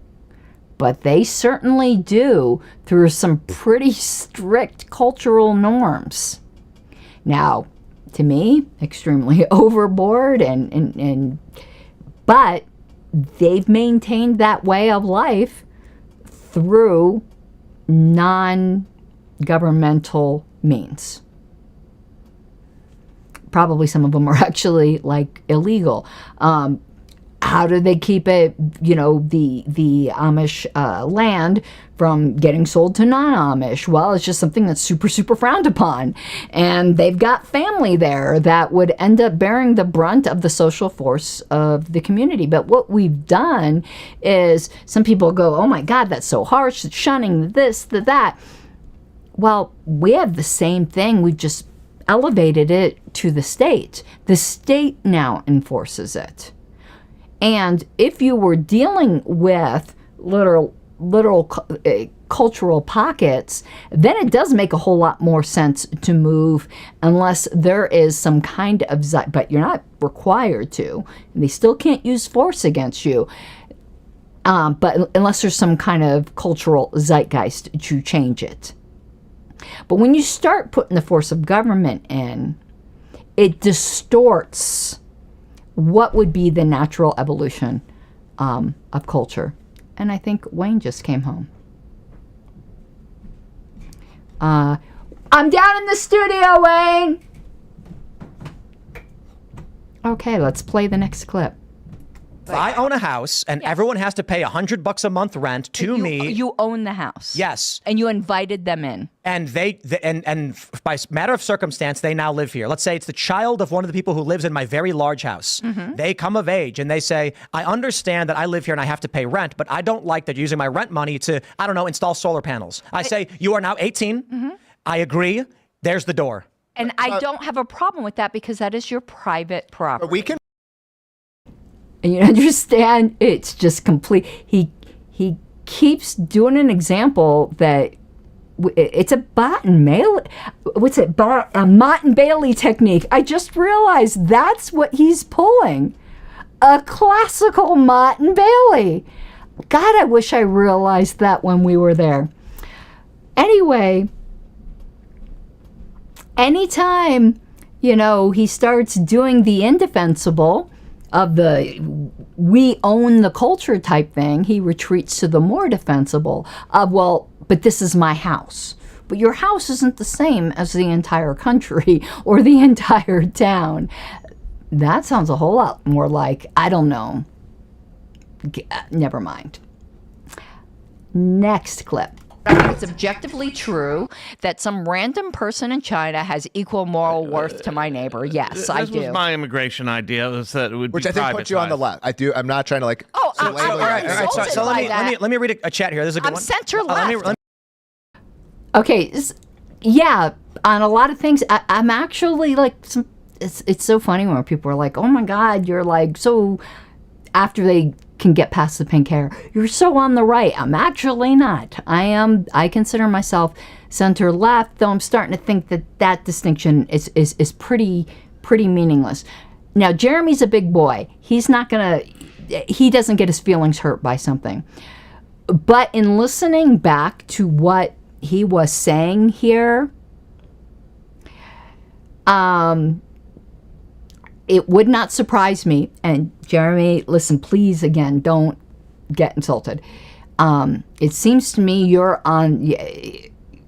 but they certainly do through some pretty strict cultural norms. Now, to me, extremely overboard, but they've maintained that way of life through non-governmental means. Probably some of them are actually like illegal. How do they keep it, the Amish land from getting sold to non-Amish? Well, it's just something that's super, super frowned upon. And they've got family there that would end up bearing the brunt of the social force of the community. But what we've done is some people go, oh my God, that's so harsh, it's shunning this, that. Well, we have the same thing. We've just elevated it to the state. The state now enforces it. And if you were dealing with literal cultural pockets, then it does make a whole lot more sense to move, unless there is some kind of but you're not required to. And they still can't use force against you. But unless there's some kind of cultural zeitgeist to change it. But when you start putting the force of government in, it distorts what would be the natural evolution of culture. And I think Wayne just came home. I'm down in the studio, Wayne! Okay, let's play the next clip. If I own a house and everyone has to pay $100 a month rent to me. You own the house. Yes. And you invited them in. And and by matter of circumstance, they now live here. Let's say it's the child of one of the people who lives in my very large house. Mm-hmm. They come of age and they say, I understand that I live here and I have to pay rent, but I don't like that you're using my rent money to, install solar panels. I say, you are now 18. Mm-hmm. I agree. There's the door. And I don't have a problem with that, because that is your private property. We can. And you understand, it's just complete. He keeps doing an example that it's a Bott and Bailey. What's it? A Mott and Bailey technique. I just realized that's what he's pulling. A classical Mott and Bailey. God, I wish I realized that when we were there. Anyway, anytime, he starts doing the indefensible of the we own the culture type thing, he retreats to the more defensible of, well, but this is my house. But your house isn't the same as the entire country or the entire town. That sounds a whole lot more like, I don't know. Never mind. Next clip. I think it's objectively true that some random person in China has equal moral worth to my neighbor. Yes, I do. This was my immigration idea, was that it would Which be I think puts you on the left. I'm not trying to like. Oh, all right. So let me read a chat here. This is a good one. I'm center left. Let me Okay, yeah, on a lot of things, I'm actually like, it's so funny when people are like, oh my God, you're like, so, after they can get past the pink hair, you're so on the right. I'm actually not. I consider myself center left, though I'm starting to think that distinction is pretty meaningless. Now, Jeremy's a big boy. He doesn't get his feelings hurt by something. But in listening back to what he was saying here, It would not surprise me. And Jeremy, listen, please, again, don't get insulted. It seems to me you're on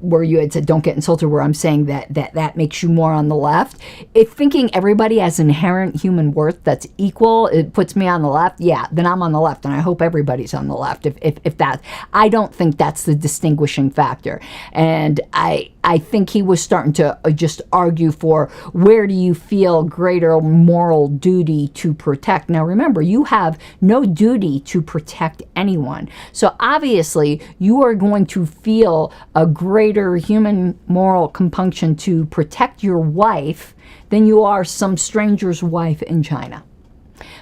where you had said don't get insulted, where I'm saying that makes you more on the left. If thinking everybody has inherent human worth that's equal, it puts me on the left, yeah, then I'm on the left, and I hope everybody's on the left. If that, I don't think that's the distinguishing factor. And I think he was starting to just argue for where do you feel greater moral duty to protect. Now remember, you have no duty to protect anyone. So obviously you are going to feel a greater human moral compunction to protect your wife than you are some stranger's wife in China.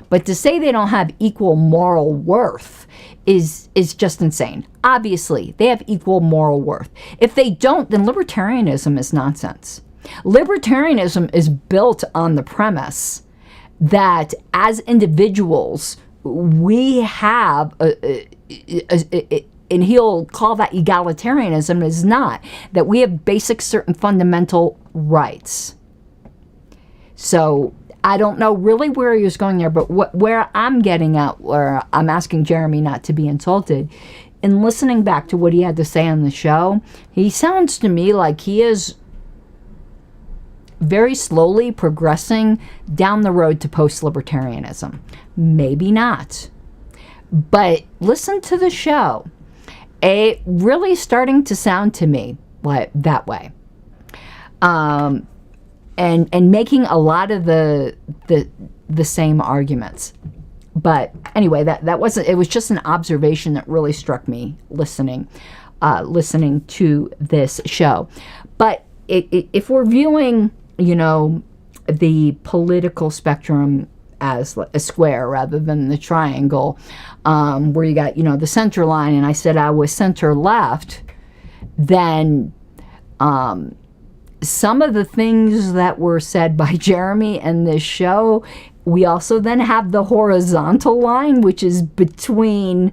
But to say they don't have equal moral worth is just insane. Obviously, they have equal moral worth. If they don't, then libertarianism is nonsense. Libertarianism is built on the premise that as individuals, we have and he'll call that egalitarianism, is not, that we have basic certain fundamental rights. So I don't know really where he was going there, but where I'm getting at, where I'm asking Jeremy not to be insulted, in listening back to what he had to say on the show, he sounds to me like he is very slowly progressing down the road to post-libertarianism. Maybe not. But listen to the show. It really starting to sound to me like that way. And making a lot of the same arguments. But anyway, that wasn't, it was just an observation that really struck me listening to this show. But if we're viewing, the political spectrum as a square rather than the triangle, where you got, the center line, and I said I was center left, then some of the things that were said by Jeremy in this show, we also then have the horizontal line, which is between,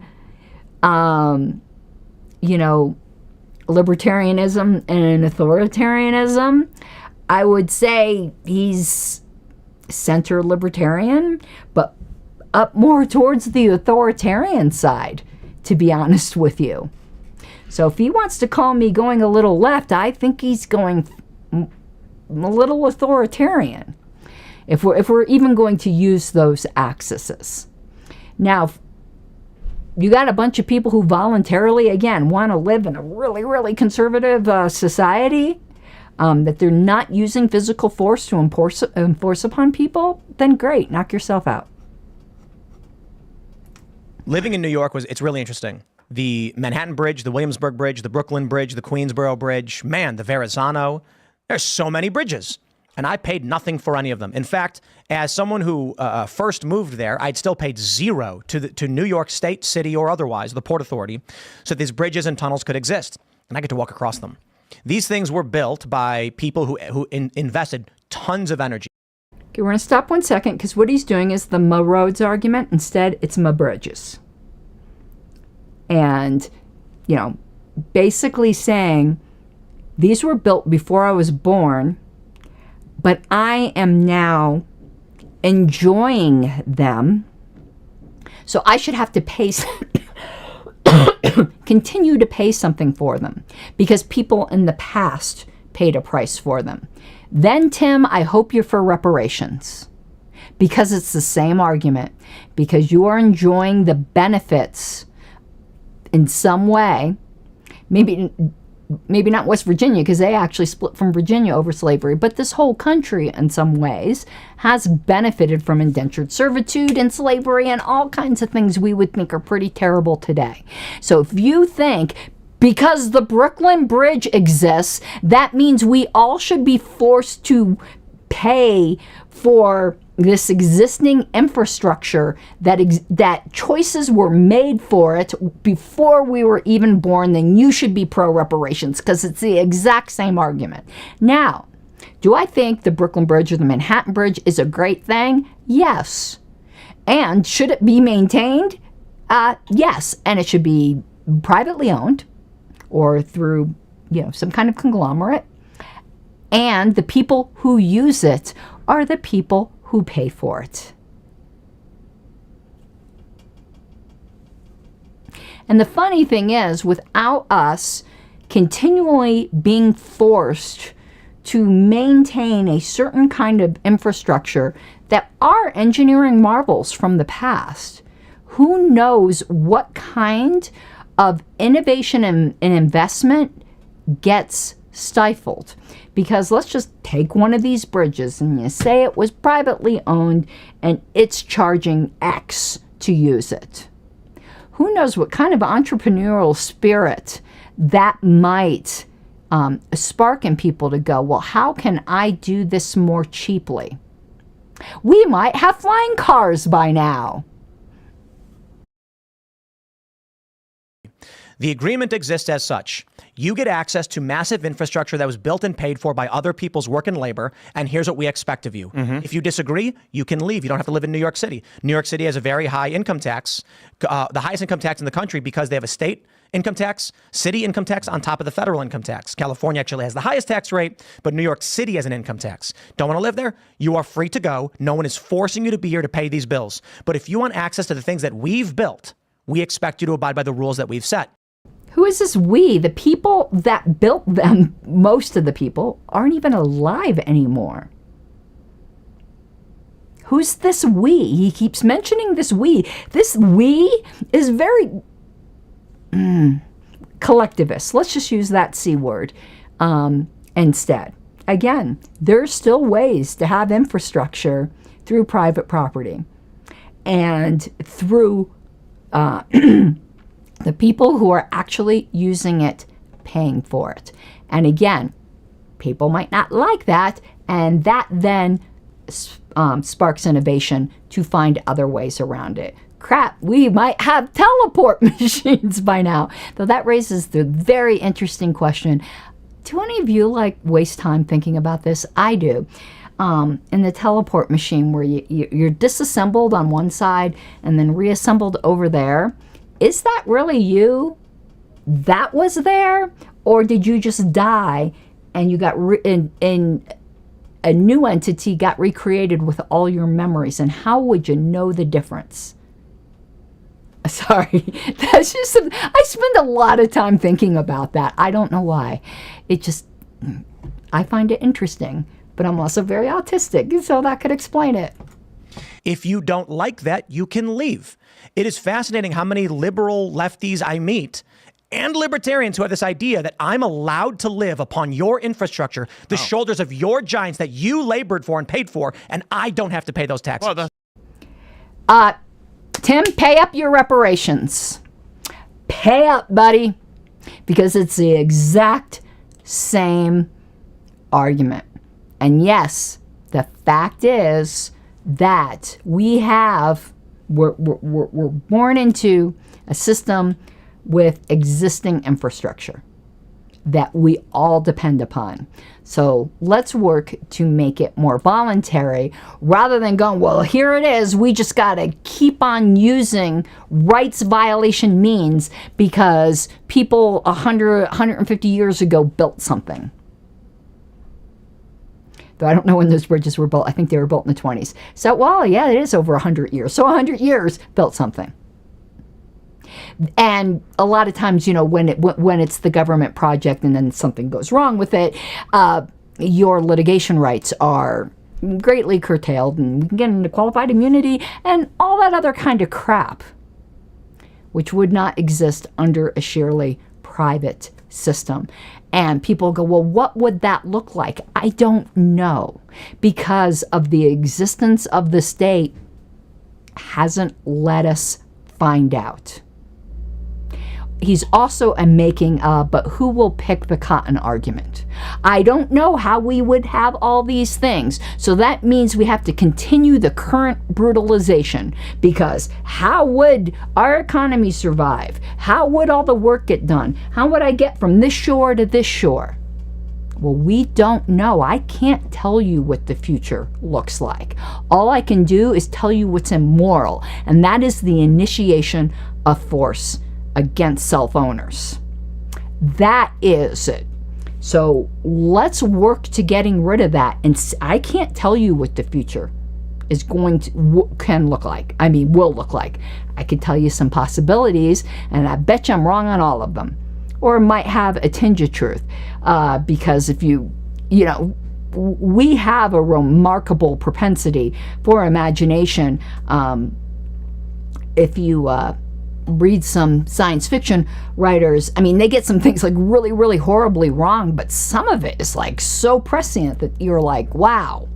libertarianism and authoritarianism. I would say he's center libertarian, but up more towards the authoritarian side, to be honest with you. So if he wants to call me going a little left, I think he's going a little authoritarian, if we're even going to use those axes. Now, you got a bunch of people who voluntarily, again, want to live in a really, really conservative society, that they're not using physical force to enforce upon people, then great, knock yourself out. Living in New York it's really interesting. The Manhattan Bridge, the Williamsburg Bridge, the Brooklyn Bridge, the Queensboro Bridge, man, the Verrazano. There's so many bridges, and I paid nothing for any of them. In fact, as someone who first moved there, I'd still paid zero to New York State, city, or otherwise, the Port Authority, so these bridges and tunnels could exist, and I get to walk across them. These things were built by people who invested tons of energy. Okay, we're going to stop 1 second, because what he's doing is the ma roads argument. Instead, it's ma bridges. And, basically saying, these were built before I was born, but I am now enjoying them, so I should have to pay continue to pay something for them because people in the past paid a price for them. Then, Tim, I hope you're for reparations, because it's the same argument, because you are enjoying the benefits in some way. Maybe not West Virginia, because they actually split from Virginia over slavery, but this whole country in some ways has benefited from indentured servitude and slavery and all kinds of things we would think are pretty terrible today. So if you think because the Brooklyn Bridge exists, that means we all should be forced to pay for this existing infrastructure, that choices were made for it before we were even born, then you should be pro-reparations, because it's the exact same argument. Now, do I think the Brooklyn Bridge or the Manhattan Bridge is a great thing? Yes. And should it be maintained? Yes. And it should be privately owned or through, some kind of conglomerate. And the people who use it are the people who pay for it. And the funny thing is, without us continually being forced to maintain a certain kind of infrastructure that are engineering marvels from the past, who knows what kind of innovation and investment gets stifled? Because let's just take one of these bridges and you say it was privately owned and it's charging X to use it. Who knows what kind of entrepreneurial spirit that might spark in people to go, well, how can I do this more cheaply? We might have flying cars by now. The agreement exists as such. You get access to massive infrastructure that was built and paid for by other people's work and labor, and here's what we expect of you. If you disagree, you can leave. You don't have to live in New York City. New York City has a very high income tax, the highest income tax in the country, because they have a state income tax, city income tax on top of the federal income tax. California actually has the highest tax rate, but New York City has an income tax. Don't want to live there? You are free to go. No one is forcing you to be here to pay these bills. But if you want access to the things that we've built, we expect you to abide by the rules that we've set. Who is this we? The people that built them, most of the people, aren't even alive anymore. Who's this we? He keeps mentioning this we. This we is very collectivist. Let's just use that C word instead. Again, there's still ways to have infrastructure through private property and through the people who are actually using it, paying for it. And again, people might not like that, and that then sparks innovation to find other ways around it. Crap, we might have teleport machines by now. Though that raises the very interesting question. Do any of you waste time thinking about this? I do. In the teleport machine where you're disassembled on one side and then reassembled over there, is that really you that was there? Or did you just die and you got in a new entity got recreated with all your memories? And how would you know the difference? Sorry, that's just, I spend a lot of time thinking about that. I don't know why. I find it interesting, but I'm also very autistic, so that could explain it. If you don't like that, you can leave. It is fascinating how many liberal lefties I meet and libertarians who have this idea that I'm allowed to live upon your infrastructure, the shoulders of your giants that you labored for and paid for, and I don't have to pay those taxes. Tim, pay up your reparations. Pay up, buddy, because it's the exact same argument. And yes, the fact is that we're born into a system with existing infrastructure that we all depend upon. So let's work to make it more voluntary rather than going, well, here it is. We just got to keep on using rights violation means because people 150 years ago built something. Though I don't know when those bridges were built. I think they were built in the 20s. So, well, yeah, it is over 100 years. So 100 years built something. And a lot of times, when it's the government project and then something goes wrong with it, your litigation rights are greatly curtailed and you can get into qualified immunity and all that other kind of crap, which would not exist under a sheerly private system. And people go, well, what would that look like? I don't know, because of the existence of the state hasn't let us find out. He's also making a but who will pick the cotton argument. I don't know how we would have all these things. So that means we have to continue the current brutalization, because how would our economy survive? How would all the work get done? How would I get from this shore to this shore? Well, we don't know. I can't tell you what the future looks like. All I can do is tell you what's immoral, and that is the initiation of force against self-owners. That is So let's work to getting rid of that. And I can't tell you what the future is can look like. I mean, will look like. I could tell you some possibilities, and I bet you I'm wrong on all of them. Or might have a tinge of truth. Because if we have a remarkable propensity for imagination. If you read some science fiction writers, I mean, they get some things like really, really horribly wrong, but some of it is like so prescient that you're like, wow,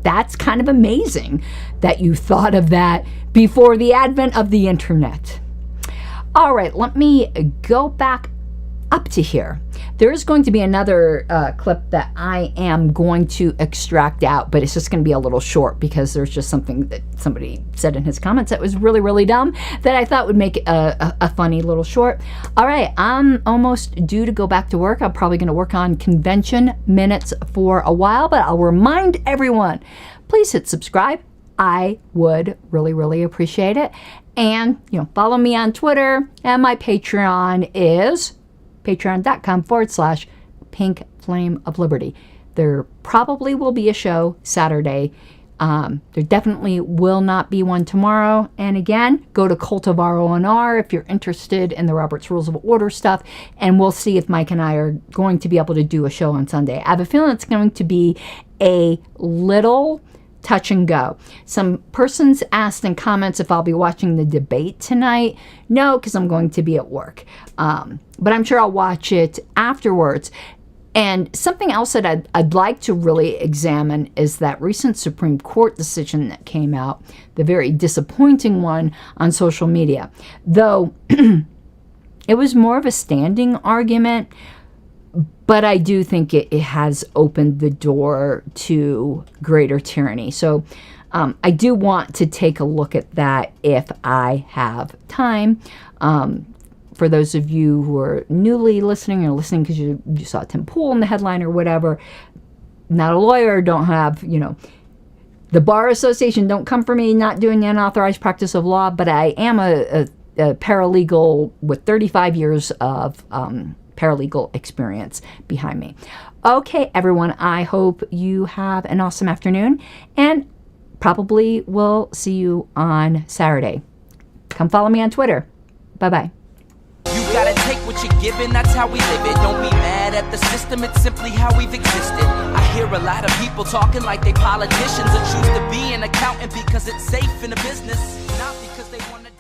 that's kind of amazing that you thought of that before the advent of the internet. All right, let me go back up to here. There is going to be another clip that I am going to extract out, but it's just going to be a little short because there's just something that somebody said in his comments that was really, really dumb that I thought would make it a funny little short. All right, I'm almost due to go back to work. I'm probably going to work on convention minutes for a while, but I'll remind everyone, please hit subscribe. I would really, really appreciate it. And, follow me on Twitter, and my Patreon is patreon.com/Pink Flame of Liberty. There probably will be a show Saturday. There definitely will not be one tomorrow. And again, go to Cult of RONR if you're interested in the Robert's Rules of Order stuff. And we'll see if Mike and I are going to be able to do a show on Sunday. I have a feeling it's going to be a little touch and go. Some persons asked in comments if I'll be watching the debate tonight. No, because I'm going to be at work. But I'm sure I'll watch it afterwards. And something else that I'd like to really examine is that recent Supreme Court decision that came out, the very disappointing one on social media. Though it was more of a standing argument, but I do think it has opened the door to greater tyranny. So I do want to take a look at that if I have time. For those of you who are newly listening or listening because you saw Tim Pool in the headline or whatever, not a lawyer, don't have, the Bar Association, don't come for me, not doing the unauthorized practice of law, but I am a paralegal with 35 years of paralegal experience behind me. Okay, everyone, I hope you have an awesome afternoon, and probably will see you on Saturday. Come follow me on Twitter. Bye-bye. You gotta take what you're given, that's how we live it. Don't be mad at the system, it's simply how we've existed. I hear a lot of people talking like they politicians and choose to be an accountant because it's safe in a business, not because they want to